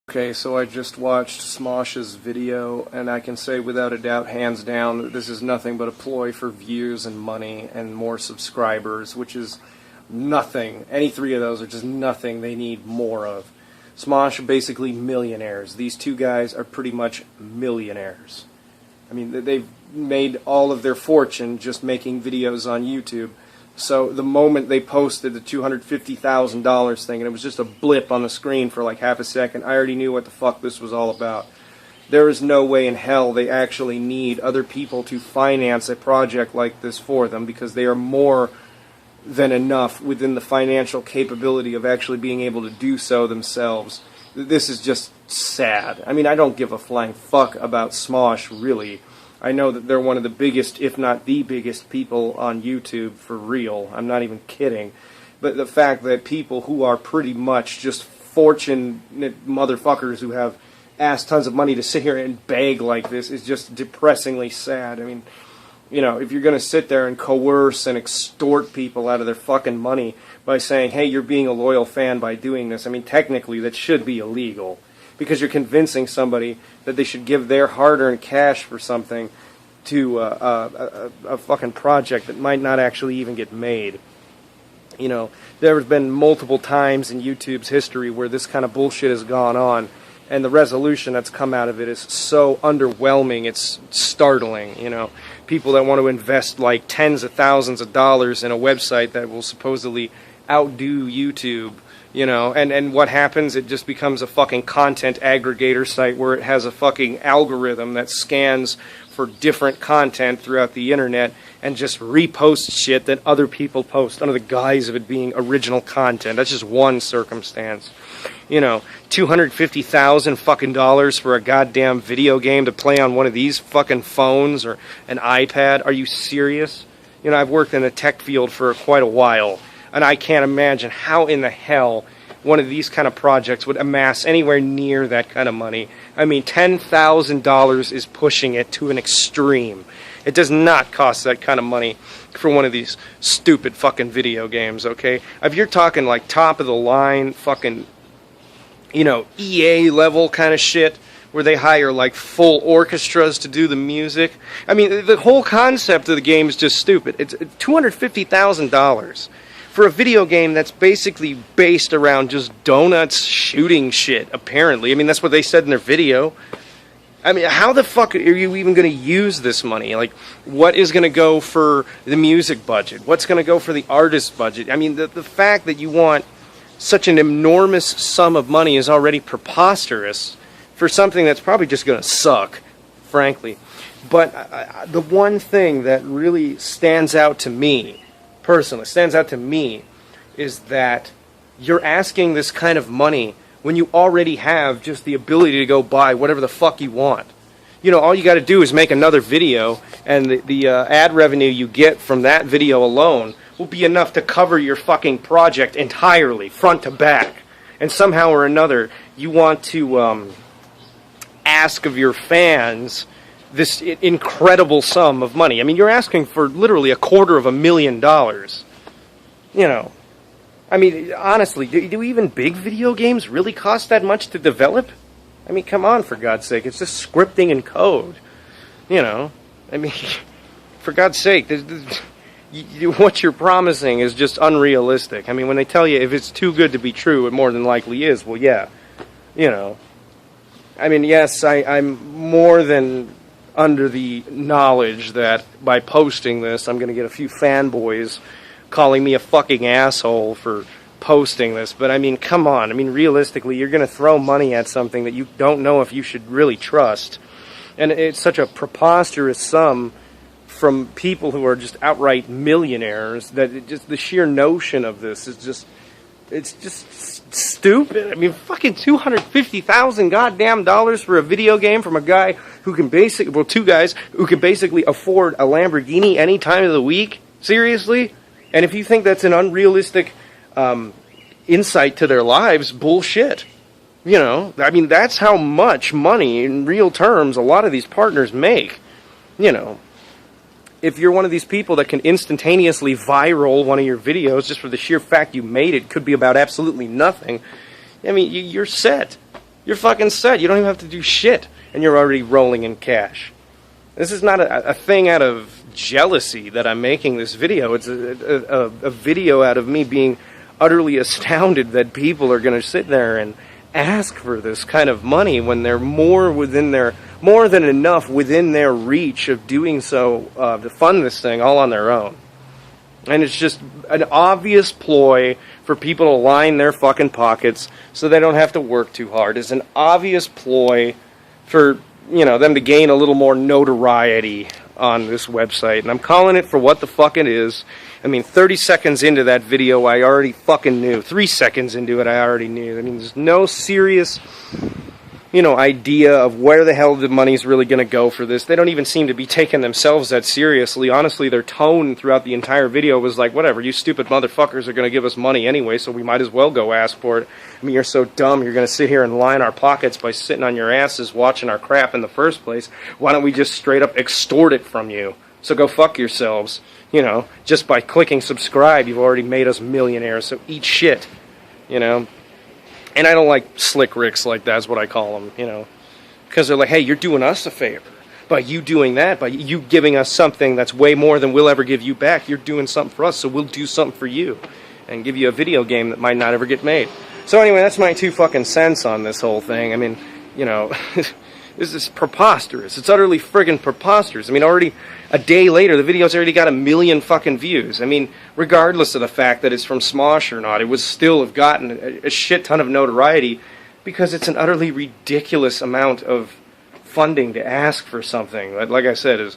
Okay, so I just watched Smosh's video, and I can say without a doubt, hands down, that this is nothing but a ploy for views and money and more subscribers, which is nothing. Any three of those are just nothing they need more of. Smosh are basically millionaires. These two guys are pretty much millionaires. I mean, they've made all of their fortune just making videos on YouTube. So the moment they posted the $250,000 thing, and it was just a blip on the screen for like half a second, I already knew what the fuck this was all about. There is no way in hell they actually need other people to finance a project like this for them, because they are more than enough within the financial capability of actually being able to do so themselves. This is just sad. I mean, I don't give a flying fuck about Smosh, really. I know that they're one of the biggest, if not the biggest, people on YouTube, for real. I'm not even kidding. But the fact that people who are pretty much just fortunate motherfuckers who have ass tons of money to sit here and beg like this is just depressingly sad. I mean, you know, if you're going to sit there and coerce and extort people out of their fucking money by saying, hey, you're being a loyal fan by doing this, I mean, technically that should be illegal. Because you're convincing somebody that they should give their hard-earned cash for something to a fucking project that might not actually even get made. You know, there have been multiple times in YouTube's history where this kind of bullshit has gone on, and the resolution that's come out of it is so underwhelming, it's startling, you know. People that want to invest like tens of thousands of dollars in a website that will supposedly outdo YouTube. You know, and what happens, it just becomes a fucking content aggregator site where it has a fucking algorithm that scans for different content throughout the internet and just reposts shit that other people post under the guise of it being original content. That's just one circumstance. You know, $250,000 fucking dollars for a goddamn video game to play on one of these fucking phones or an iPad? Are you serious? You know, I've worked in the tech field for quite a while, and I can't imagine how in the hell one of these kind of projects would amass anywhere near that kind of money. I mean, $10,000 is pushing it to an extreme. It does not cost that kind of money for one of these stupid fucking video games, okay? If you're talking like top of the line fucking, you know, EA level kind of shit, where they hire like full orchestras to do the music. I mean, the whole concept of the game is just stupid. It's $250,000. For a video game that's basically based around just donuts shooting shit, apparently. I mean, that's what they said in their video. I mean, how the fuck are you even going to use this money? Like, what is going to go for the music budget? What's going to go for the artist budget? I mean, the fact that you want such an enormous sum of money is already preposterous for something that's probably just going to suck, frankly. But the one thing that really stands out to me, personally, is that you're asking this kind of money when you already have just the ability to go buy whatever the fuck you want. You know, all you got to do is make another video, and the ad revenue you get from that video alone will be enough to cover your fucking project entirely, front to back. And somehow or another, you want to ask of your fans this incredible sum of money. I mean, you're asking for literally $250,000. You know, I mean, honestly, do even big video games really cost that much to develop? I mean, come on, for God's sake. It's just scripting and code. You know, I mean, for God's sake, what you're promising is just unrealistic. I mean, when they tell you if it's too good to be true, it more than likely is. Well, yeah, you know. I mean, yes, I'm more than under the knowledge that by posting this, I'm going to get a few fanboys calling me a fucking asshole for posting this. But I mean, come on. I mean, realistically, you're going to throw money at something that you don't know if you should really trust. And it's such a preposterous sum from people who are just outright millionaires that the sheer notion of this is just, it's just stupid. I mean, fucking $250,000 goddamn dollars for a video game from a guy who can basically, well, two guys who can basically afford a Lamborghini any time of the week? Seriously? And if you think that's an unrealistic insight to their lives, bullshit. You know, I mean, that's how much money in real terms a lot of these partners make. You know, if you're one of these people that can instantaneously viral one of your videos just for the sheer fact you made it, could be about absolutely nothing. I mean, you're set. you're fucking set. You don't even have to do shit, and you're already rolling in cash. This is not a thing out of jealousy that I'm making this video. It's a video out of me being utterly astounded that people are going to sit there and ask for this kind of money when they're more than enough within their reach of doing so to fund this thing all on their own. And it's just an obvious ploy for people to line their fucking pockets so they don't have to work too hard. It's an obvious ploy for, them to gain a little more notoriety on this website. And I'm calling it for what the fuck it is. 30 seconds into that video, I already fucking knew. 3 seconds into it, I already knew. There's no serious, idea of where the hell the money's really going to go for this. They don't even seem to be taking themselves that seriously. Honestly, their tone throughout the entire video was like, whatever, you stupid motherfuckers are going to give us money anyway, so we might as well go ask for it. You're so dumb, you're going to sit here and line our pockets by sitting on your asses watching our crap in the first place. Why don't we just straight up extort it from you? So go fuck yourselves. Just by clicking subscribe, you've already made us millionaires, so eat shit. And I don't like slick ricks like that's what I call them, because they're like, hey, you're doing us a favor by you doing that, by you giving us something that's way more than we'll ever give you back. You're doing something for us, so we'll do something for you and give you a video game that might not ever get made. So anyway, that's my 2 fucking cents on this whole thing. This is preposterous. It's utterly friggin' preposterous. Already a day later, the video's already got 1 million fucking views. Regardless of the fact that it's from Smosh or not, it would still have gotten a shit ton of notoriety because it's an utterly ridiculous amount of funding to ask for something that, like I said, is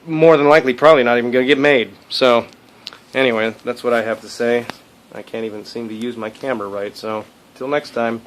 more than likely probably not even going to get made. So, anyway, that's what I have to say. I can't even seem to use my camera right, so till next time.